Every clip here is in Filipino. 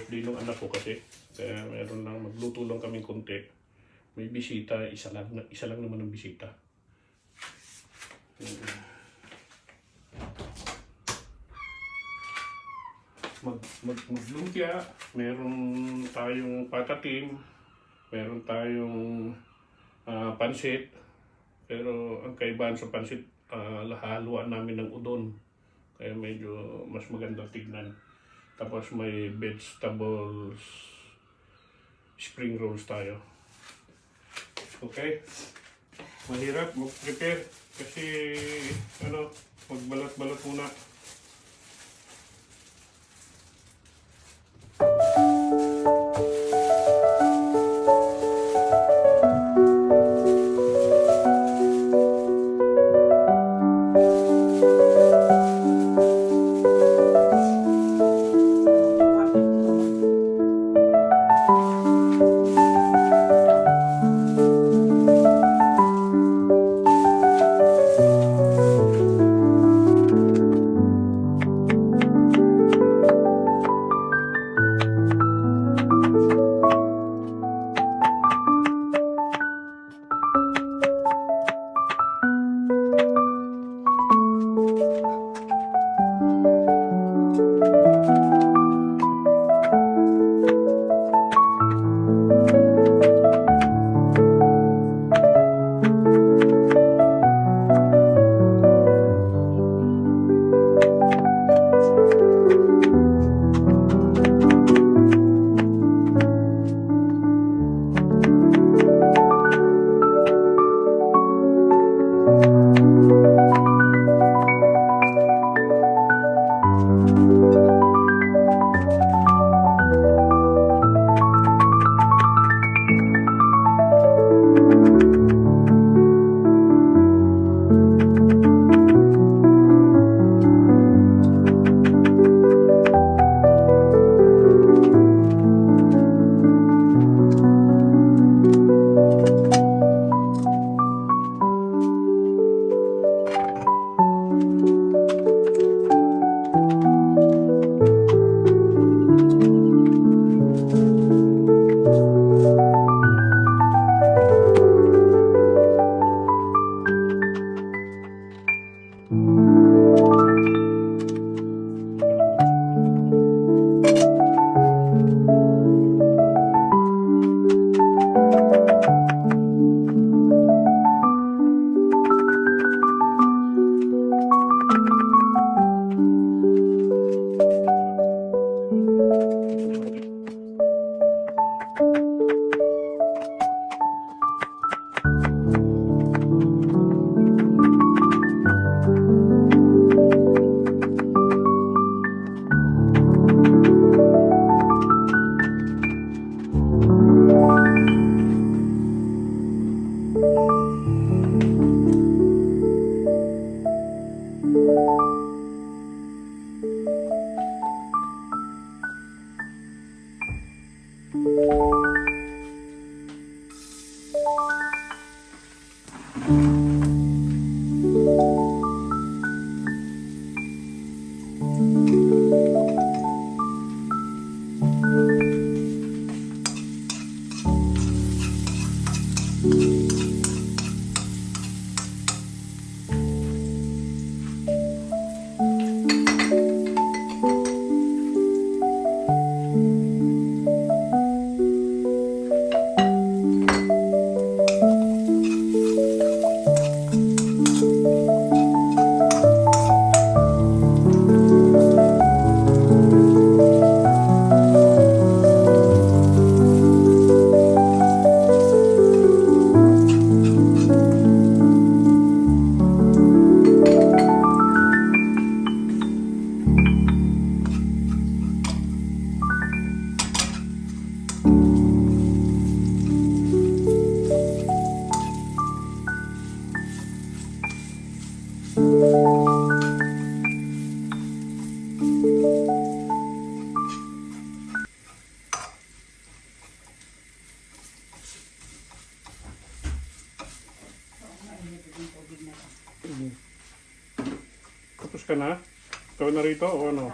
birthday ng anak ko kasi. Kaya meron lang, magluto lang kaming konti. May bisita, isa lang naman ang bisita. Maglumpia, meron tayong patatim, meron tayong pansit. Pero ang kaibahan sa pansit, haluan namin ng udon. Kaya medyo mas magandang tignan. Tapos may vegetables, spring rolls tayo. Okay? Mahirap mag-prepare kasi magbalat-balat muna. Tapos ka na? Ikaw na rito o ano?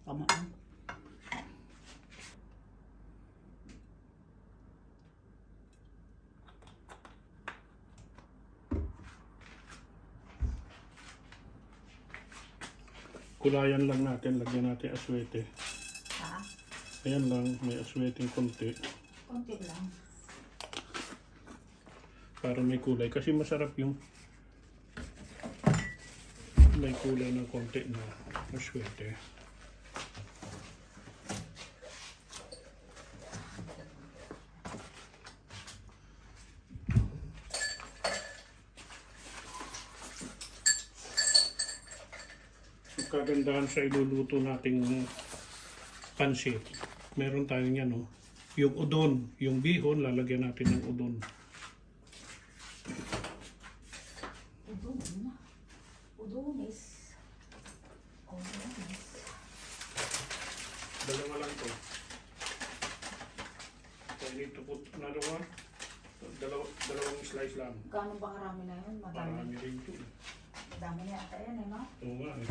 Tama lang. Kulayan lang natin, lagyan natin aswete. Ha? Ayan lang, may asweteng konti. Konti lang. Para may kulay. Kasi masarap yung may kulay ng konti na aswete. Kagandahan sa iluluto nating pansit. Meron tayo niyan, no? Yung udon, yung bihon, lalagyan natin ng udon. Udon. Udonis. Udonis. Dalawa lang to. I need to put another one. Dalawang slice lang. Gaano ba karami na yun? Madami. Marami rin to. Madami na ata yan, eh, no? Oo nga eh.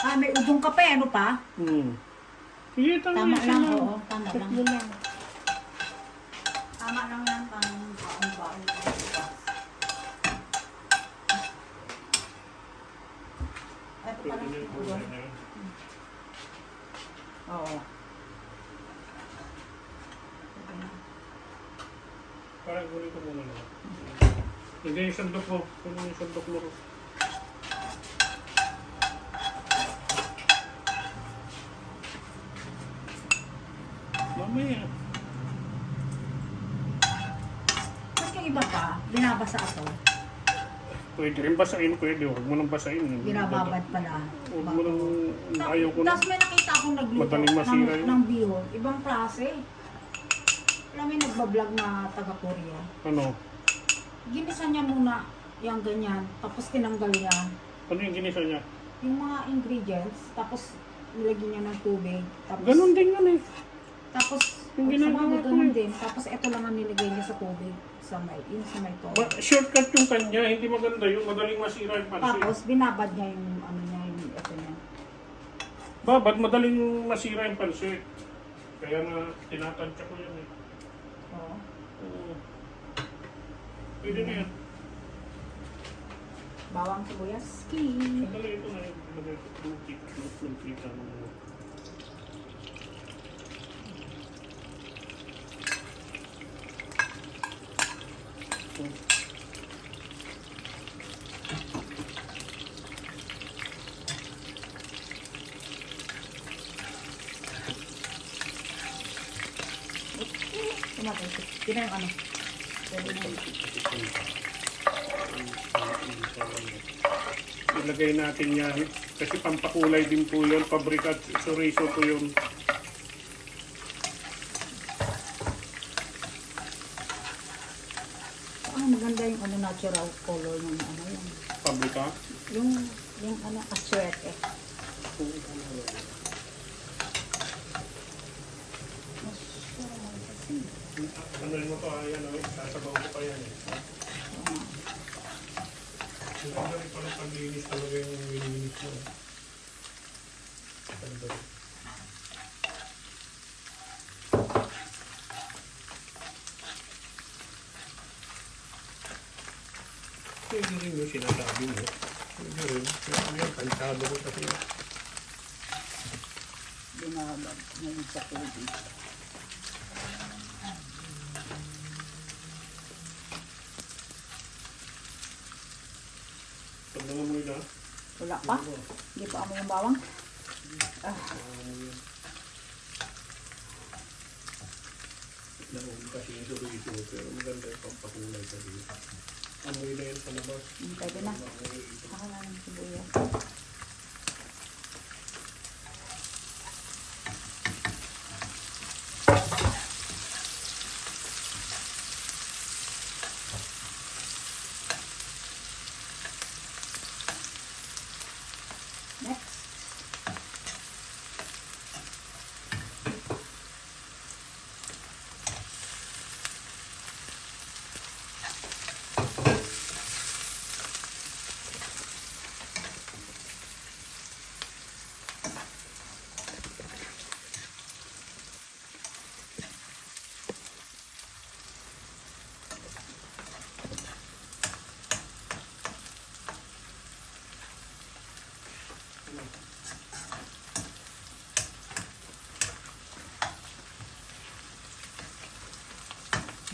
Ah, may udong ka pa, eh, ano pa? Sige, Tama isa lang, oo. Tama lang. Tatlo lang. Tama lang yan pang baon-baon. Ito pa lang. Pwede na yung kulay na yun. Oo. Parang kunin ko muna na. Hindi, yung sandok mo. Kunin yung sandok mo. Mamaya. Ba't yung iba pa, binabasa ito? Pwede rin basahin, pwede. Huwag mo nang basahin. Binababad pala. Huwag mo nang... Ayaw ko na. Tapos may nakita akong nagluto Madaling masira yun. ng bihon. Ibang klase. Alam mo yung nagbablog na taga-Korea. Ano? Ginisa niya muna yung ganyan. Tapos tinanggal niya Ano yung ginisa niya? yung mga ingredients. Tapos nilagyan niya ng tubig. Tapos, Ganon din yun eh. Tapos, Yung ginagawa ko ganun eh. din. Tapos ito lang ang nilagay niya sa tubig. Sa may to. Shortcut yung kanya, hindi maganda yung madaling masira yung pansit. Tapos binabad niya yung ano niya, yung ito niya. Babad, madaling masira yung pansit. Kaya na tinatansya ko yan eh. Oo. Oo. Pwede na yan. Bawang sibuyas. Sandali ito na yung lumplita ng mga. Tumatay. Yun na yung ano. Pwede na yun. Ilagay natin yan. Kasi pampakulay din po yun. Pabrikat, chorizo po yun. Maganda yung ano, natural color ng ano yung Pabrika. yung ano, aswete. Ano mo to, ayan o, sasabaw ko pa yan eh. Maganda rin pala paglinis talaga yung nilinis mo. Maganda rin. Pwede rin yung sinasabi mo. Pwede rin. Kaya yan, kantado ko kasi. Binabad ngayon sa tubig. Pag nangamoy na, Wala pa? Hindi pa amoy yung bawang? naon kasi yung chorizo, pero maganda yung pampakulay sa dito. Amoy na yan sa labas. Pwede na. Saka na ng sibuyas. Next.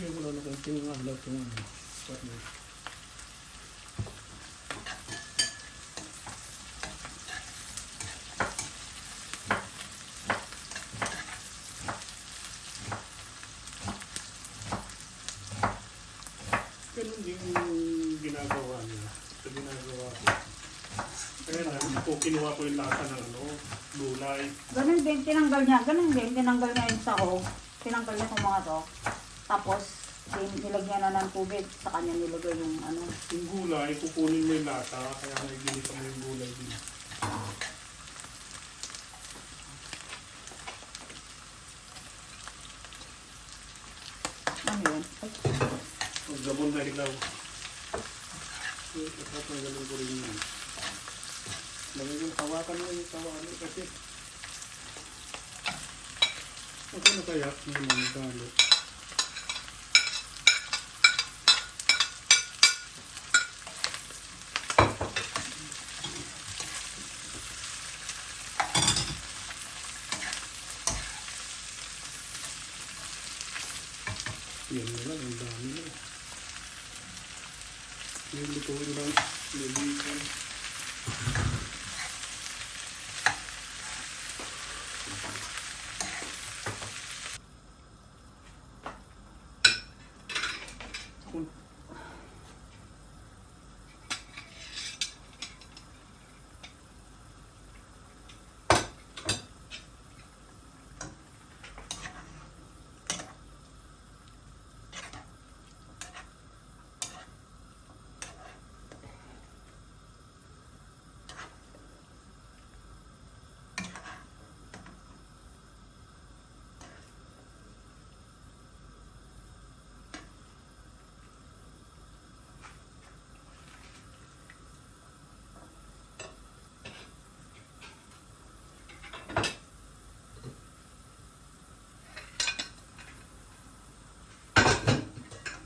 Yung wala na kang tinangalat yung ano. Pati. Ganun din yung ginagawa niya. Ito ginagawa ko. Kaya na, kinuha ko yung lasa ng ano, gulay. Ganun din, tinanggal niya. Ganun din, tinanggal niya yung sahog. Tinanggal niya itong mga to. Tapos, nilagyan na ng tubig. Sa kanya nilagay yung ano. Yung gulay, kukunin mo yung lasa, kaya naginisa mo yung gulay din. Ano yun? Ay, Ang gabon na hilaw. Tatanggalin ko rin yun. Lagay yung hawakan mo yung tawanan kasi. Okay na kaya? Hindi mo magalo. Yan na lang, ang dami na. Yung lutuin lang, lilikan.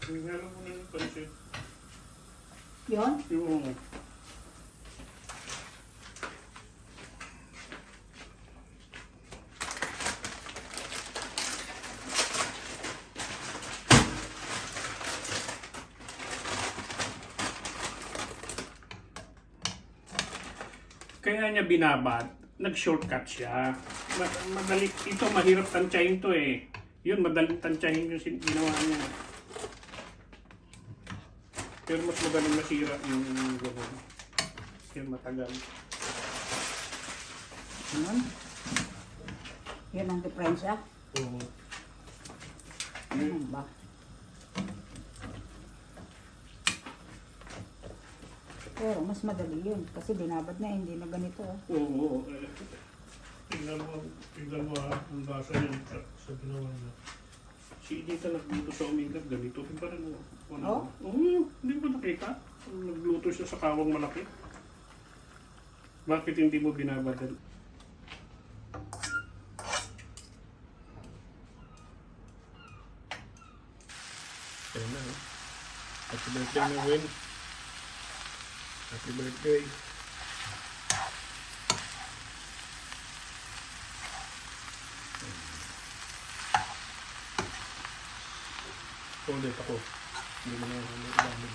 Hinalo mo na yung pansit. yun? Yung kaya niya binabad, nag-shortcut siya. Madali, ito mahirap tansyahin to eh. Yun, madaling tansyahin yung ginawa niya. Pero mas madaling masira yung gano'n. Yung matagal. Yun. Yun ang diferensya. Oo. Ano ba? Pero mas madali yun. Kasi binabad na, hindi na ganito. Oo. Tignan mo ang lasa niya sa ginawa niya. Si Edita nagluto sa Omega, ganito rin pa rin. Oh? Oo, hindi mo nakita? Nagluto siya sa kawang malaki. Bakit hindi mo binabadal? Kaya na, eh. Happy birthday na, Win. Happy birthday. Ulit ako. Hindi mo na ulit.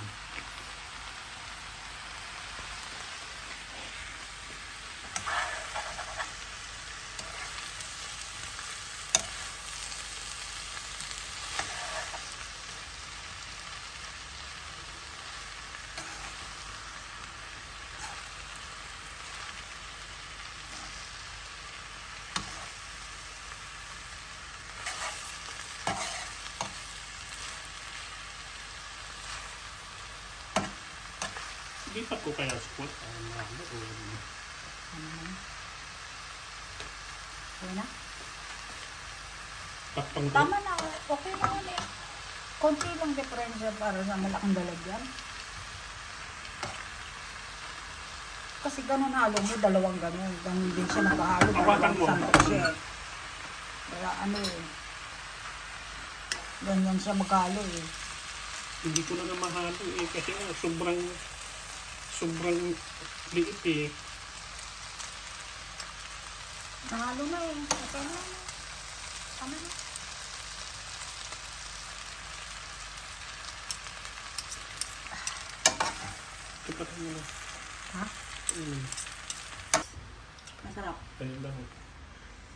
Lipat ko kaya squat. Ano Okay na? Takpang to. Tama na. Okay na ulit. Konti lang diferensya para sa malaking lalagyan. Kasi ganun halo mo, dalawang ganun. Ganun din siya nakahalo. Hawakan mo. Sandok siya eh. Kaya ano eh. Ganyan siya maghalo eh. Hindi ko na mahalo eh. Kasi nga, sobrang liit eh. Nahalo na eh. Okay na. Tama na. Tipatan mo na. Ha? Masarap. Ayun lang.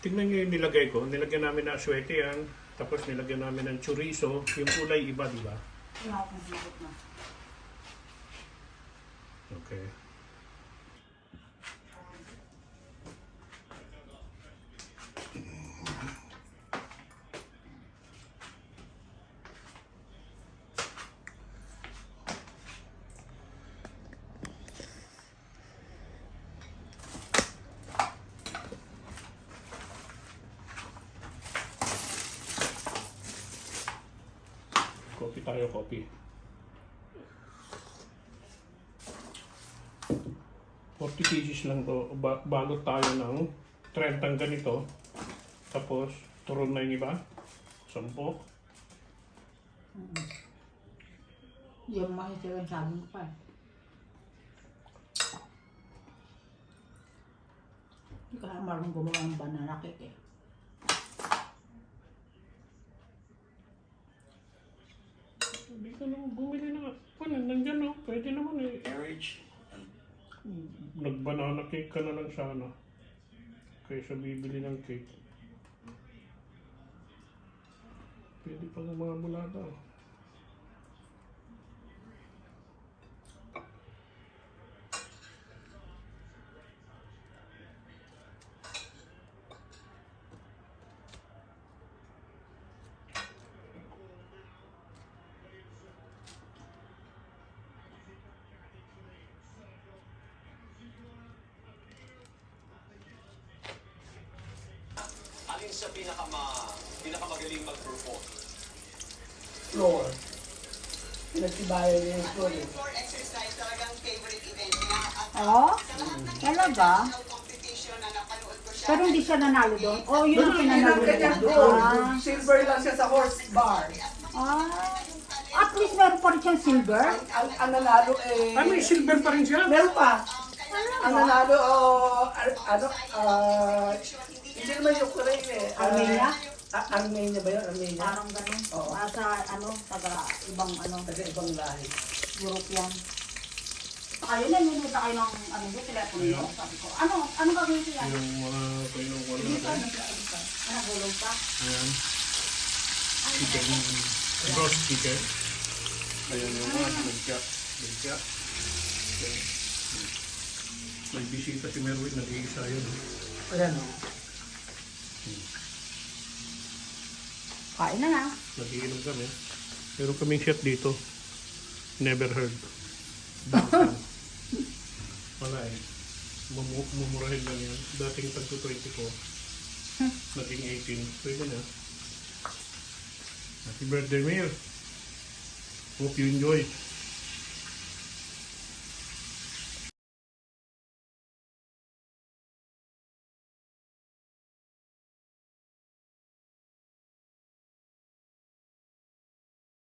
Tingnan nyo yung nilagay ko. Nilagyan namin na aswete yan. Tapos nilagyan namin ng chorizo. Yung kulay iba, di ba? Wala akong higit na. Okay. Coffee tayo, coffee. 40 pieces lang to. Balot tayo ng 30 ganito. Tapos, turon na yung iba. 10. Yung makikita yung sabi mo pa eh. Hindi ka marunong gumawa ng banana cake eh. Hindi ka naman bumili na. Ano, nandyan o. Pwede naman eh. Carriage. Nag-banana cake ka na lang sana. Kaysa bibili ng cake. Pwede pang mga bulada. Alin sa pinakamagaling mag-perform? Floor. Pinagtibayan niya yung floor. eh. Floor exercise talagang favorite event niya. At Oo? sa lahat ng Talaga? international competition na napanood ko siya. Pero hindi siya nanalo doon? O yun ang Yun pinanalo ang kanyang niya? goal. Ah. Silver lang siya sa horse bar. At least meron pa rin siyang silver? Ang nanalo eh... May silver pa rin siya? Meron pa. Ang nanalo, hindi naman Ukraine eh. Armenia? Armenia ba yun? Armenia? Parang ganun. Oo. Sa taga ibang Kasi ibang lahi. European. Saka yun, nanonood na kayo ng telepono niyo. Sabi ko, ano gagawin ko yan? Yung mga kinukuha Hindi pa, natin. nagulong pa. Ayan. Chicken. Roast chicken. Ayan yung mga lumpia. Lumpia. Okay. May bisita si Merwin. Nag-iisa yun. Ayan o. Kain na na. Nag-iinom kami. Meron kaming chef dito. Never heard. Downtown. Wala eh. Mumurahin lang yan. Dating tagto 24. Naging 18. Pwede na. Happy birthday, Mayor. Hope you enjoy.